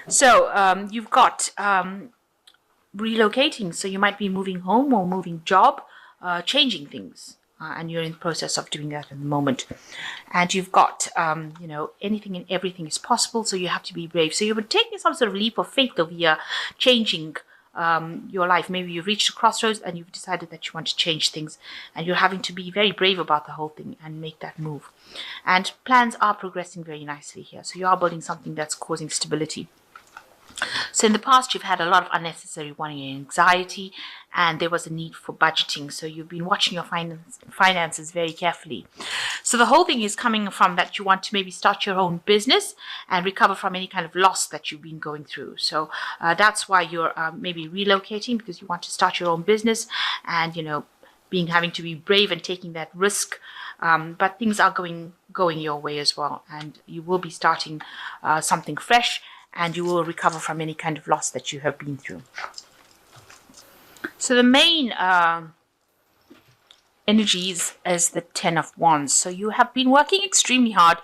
So you've got relocating. So you might be moving home or moving job, changing things. And you're in the process of doing that at the moment. And you've got, anything and everything is possible. So you have to be brave. So you're taking some sort of leap of faith over here, changing your life. Maybe you've reached a crossroads and you've decided that you want to change things. And you're having to be very brave about the whole thing and make that move. And plans are progressing very nicely here. So you are building something that's causing stability. So in the past, you've had a lot of unnecessary worry and anxiety, and there was a need for budgeting. So you've been watching your finances very carefully. So the whole thing is coming from that you want to maybe start your own business and recover from any kind of loss that you've been going through. So that's why you're maybe relocating, because you want to start your own business and, having to be brave and taking that risk. But things are going your way as well, and you will be starting something fresh, and you will recover from any kind of loss that you have been through. So the main energies is the Ten of Wands. So you have been working extremely hard,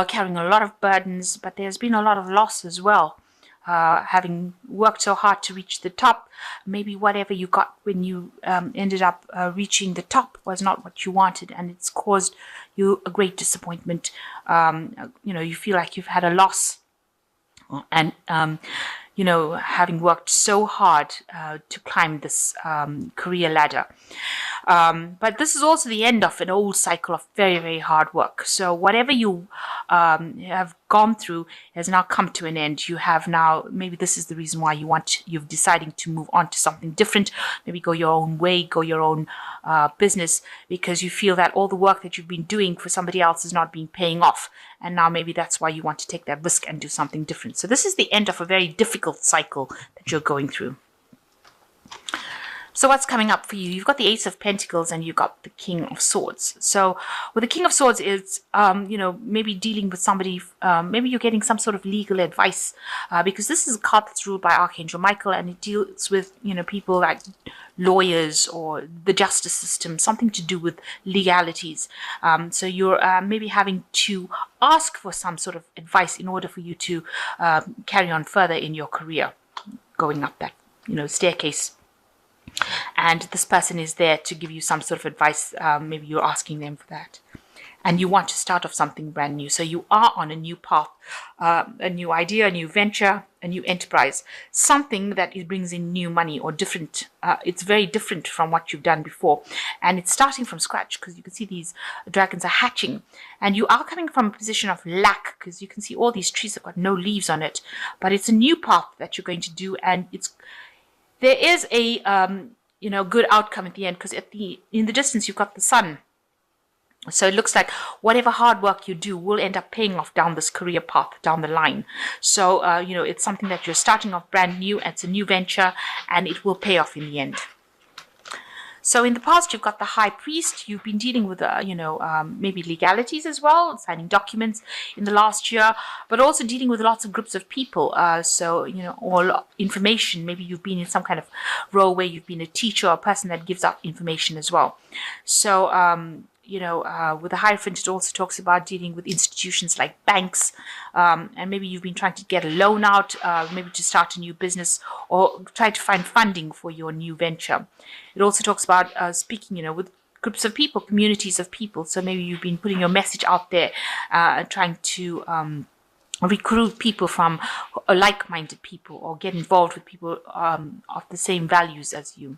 carrying a lot of burdens, but there's been a lot of loss as well. Having worked so hard to reach the top, maybe whatever you got when you ended up reaching the top was not what you wanted, and it's caused you a great disappointment. You feel like you've had a loss. And, having worked so hard to climb this career ladder. But this is also the end of an old cycle of very, very hard work. So whatever you have gone through has now come to an end. You have now, maybe this is the reason why you're deciding to move on to something different, maybe go your own way, go your own business, because you feel that all the work that you've been doing for somebody else is not being paying off. And now maybe that's why you want to take that risk and do something different. So this is the end of a very difficult cycle that you're going through. So what's coming up for you? You've got the Ace of Pentacles and you've got the King of Swords. So with the King of Swords, it's, maybe dealing with somebody, maybe you're getting some sort of legal advice, because this is a card that's ruled by Archangel Michael, and it deals with, people like lawyers or the justice system, something to do with legalities. So you're maybe having to ask for some sort of advice in order for you to carry on further in your career, going up that, staircase. And this person is there to give you some sort of advice. Maybe you're asking them for that. And you want to start off something brand new. So you are on a new path, a new idea, a new venture, a new enterprise, something that brings in new money or different. It's very different from what you've done before. And it's starting from scratch, because you can see these dragons are hatching. And you are coming from a position of lack, because you can see all these trees have got no leaves on it. But it's a new path that you're going to do, and there is a good outcome at the end, because in the distance you've got the sun. So it looks like whatever hard work you do will end up paying off down this career path down the line. So it's something that you're starting off brand new. It's a new venture, and it will pay off in the end. So in the past, you've got the High Priest. You've been dealing with, maybe legalities as well, signing documents in the last year, but also dealing with lots of groups of people. All information. Maybe you've been in some kind of role where you've been a teacher or a person that gives out information as well. So, with the Hierophant, it also talks about dealing with institutions like banks, and maybe you've been trying to get a loan out, maybe to start a new business or try to find funding for your new venture. It also talks about speaking, with groups of people, communities of people. So maybe you've been putting your message out there, trying to recruit people from like-minded people, or get involved with people of the same values as you.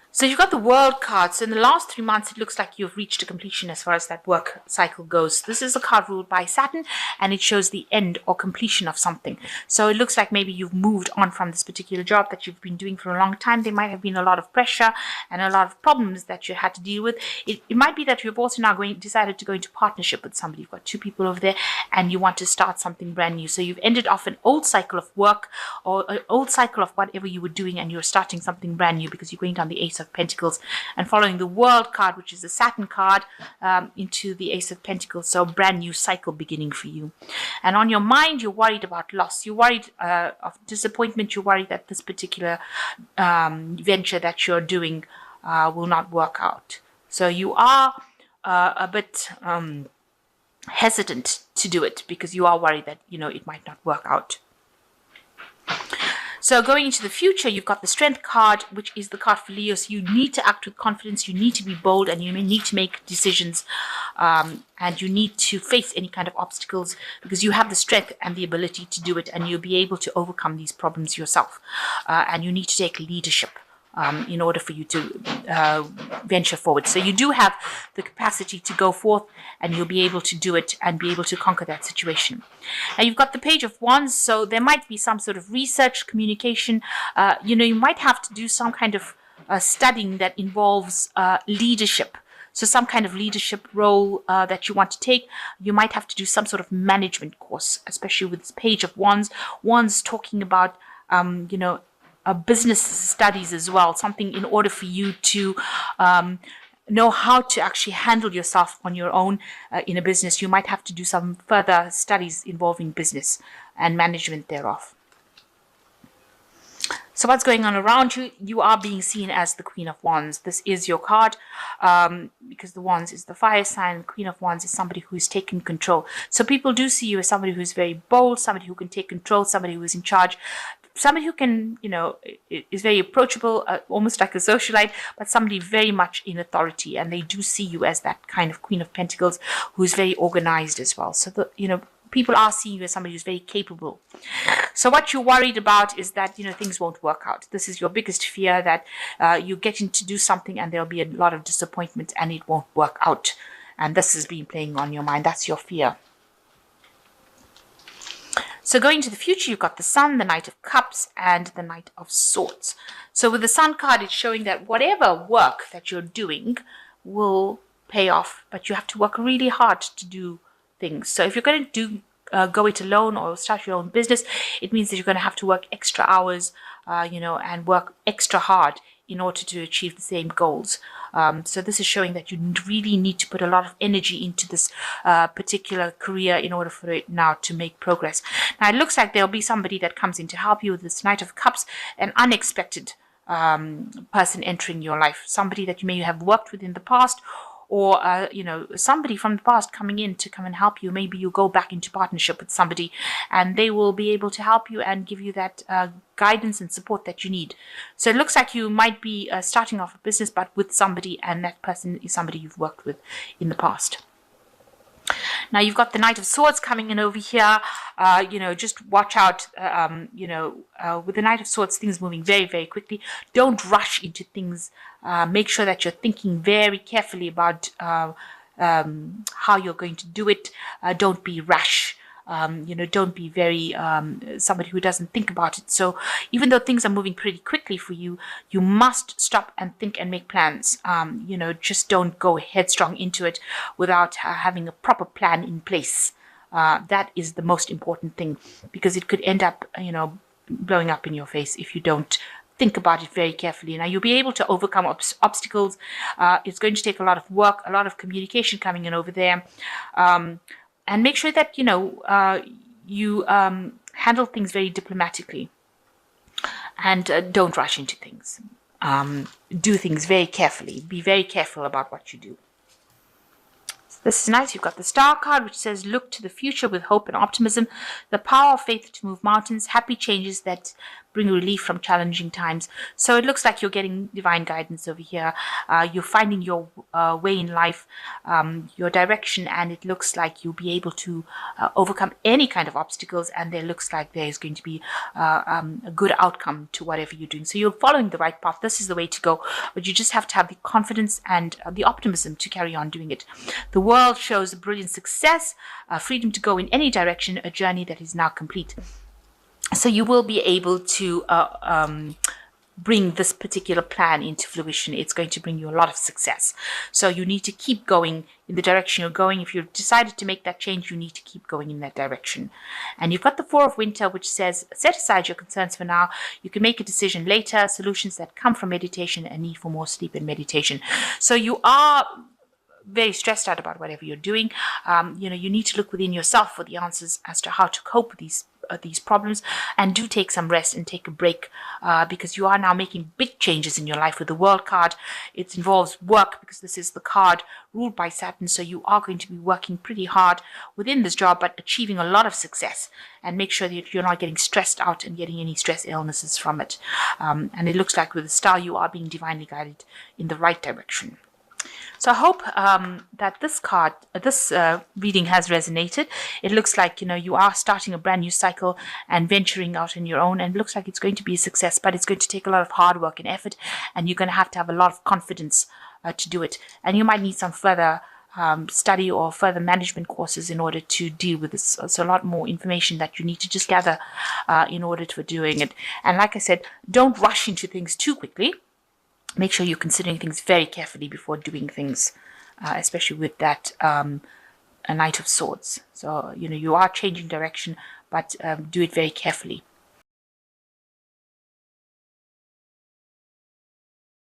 So you've got the World card. So in the last 3 months, it looks like you've reached a completion as far as that work cycle goes. This is a card ruled by Saturn, and it shows the end or completion of something. So it looks like maybe you've moved on from this particular job that you've been doing for a long time. There might have been a lot of pressure and a lot of problems that you had to deal with. It might be that you've also now decided to go into partnership with somebody. You've got two people over there, and you want to start something brand new. So you've ended off an old cycle of work, or an old cycle of whatever you were doing, and you're starting something brand new, because you're going down the Ace of Pentacles and following the World card, which is the Saturn card, into the Ace of Pentacles. So brand new cycle beginning for you. And on your mind, you're worried about loss. You're worried of disappointment. You're worried that this particular venture that you're doing will not work out. So you are a bit hesitant to do it because you are worried that, it might not work out. So going into the future, you've got the Strength card, which is the card for Leo. So you need to act with confidence, you need to be bold, and you need to make decisions, and you need to face any kind of obstacles because you have the strength and the ability to do it, and you'll be able to overcome these problems yourself. And you need to take leadership in order for you to venture forward. So you do have the capacity to go forth, and you'll be able to do it and be able to conquer that situation. Now you've got the Page of Wands, so there might be some sort of research, communication. You might have to do some kind of studying that involves leadership. So some kind of leadership role that you want to take. You might have to do some sort of management course, especially with this Page of Wands. Wands talking about, business studies as well, something in order for you to know how to actually handle yourself on your own in a business. You might have to do some further studies involving business and management thereof. So what's going on around you? You are being seen as the Queen of Wands. This is your card because the Wands is the fire sign. Queen of Wands is somebody who's taken control. So people do see you as somebody who's very bold, somebody who can take control, somebody who is in charge, somebody who can, is very approachable, almost like a socialite, but somebody very much in authority. And they do see you as that kind of Queen of Pentacles who is very organized as well. So, people are seeing you as somebody who's very capable. So what you're worried about is that, things won't work out. This is your biggest fear, that you get in to do something and there'll be a lot of disappointment and it won't work out. And this has been playing on your mind. That's your fear. So going to the future, you've got the Sun, the Knight of Cups, and the Knight of Swords. So with the Sun card, it's showing that whatever work that you're doing will pay off, but you have to work really hard to do things. So if you're going to go it alone or start your own business, it means that you're going to have to work extra hours, and work extra hard in order to achieve the same goals. So this is showing that you really need to put a lot of energy into this particular career in order for it now to make progress. Now it looks like there'll be somebody that comes in to help you with this Knight of Cups, an unexpected person entering your life, somebody that you may have worked with in the past, or somebody from the past coming in to come and help you. Maybe you go back into partnership with somebody and they will be able to help you and give you that guidance and support that you need. So it looks like you might be starting off a business, but with somebody, and that person is somebody you've worked with in the past. Now you've got the Knight of Swords coming in over here. Just watch out, with the Knight of Swords, things moving very, very quickly. Don't rush into things. Make sure that you're thinking very carefully about how you're going to do it. Don't be rash. Don't be very somebody who doesn't think about it. So even though things are moving pretty quickly for you, you must stop and think and make plans. Just don't go headstrong into it without having a proper plan in place. That is the most important thing, because it could end up, blowing up in your face if you don't think about it very carefully. Now you'll be able to overcome obstacles. It's going to take a lot of work, a lot of communication coming in over there. And make sure that, you handle things very diplomatically, and don't rush into things. Do things very carefully. Be very careful about what you do. So this is nice. You've got the Star card, which says, look to the future with hope and optimism, the power of faith to move mountains, happy changes that bring relief from challenging times. So it looks like you're getting divine guidance over here. You're finding your way in life, your direction, and it looks like you'll be able to overcome any kind of obstacles, and there looks like there is going to be a good outcome to whatever you're doing. So you're following the right path. This is the way to go, but you just have to have the confidence and the optimism to carry on doing it. The world shows brilliant success, freedom to go in any direction, a journey that is now complete. So you will be able to bring this particular plan into fruition. It's going to bring you a lot of success. So you need to keep going in the direction you're going. If you've decided to make that change, you need to keep going in that direction. And you've got the Four of Winter, which says, set aside your concerns for now. You can make a decision later. Solutions that come from meditation and need for more sleep and meditation. So you are very stressed out about whatever you're doing. You need to look within yourself for the answers as to how to cope with these these problems, and do take some rest and take a break, because you are now making big changes in your life with the World card. It involves work because this is the card ruled by Saturn, so you are going to be working pretty hard within this job, but achieving a lot of success. And make sure that you're not getting stressed out and getting any stress illnesses from it. And it looks like with the star, you are being divinely guided in the right direction. So I hope that this reading has resonated. It looks like, you are starting a brand new cycle and venturing out on your own, and it looks like it's going to be a success, but it's going to take a lot of hard work and effort, and you're going to have a lot of confidence to do it. And you might need some further study or further management courses in order to deal with this. It's a lot more information that you need to just gather in order to doing it. And like I said, don't rush into things too quickly. Make sure you're considering things very carefully before doing things, especially with that a Knight of Swords. So, you are changing direction, but do it very carefully.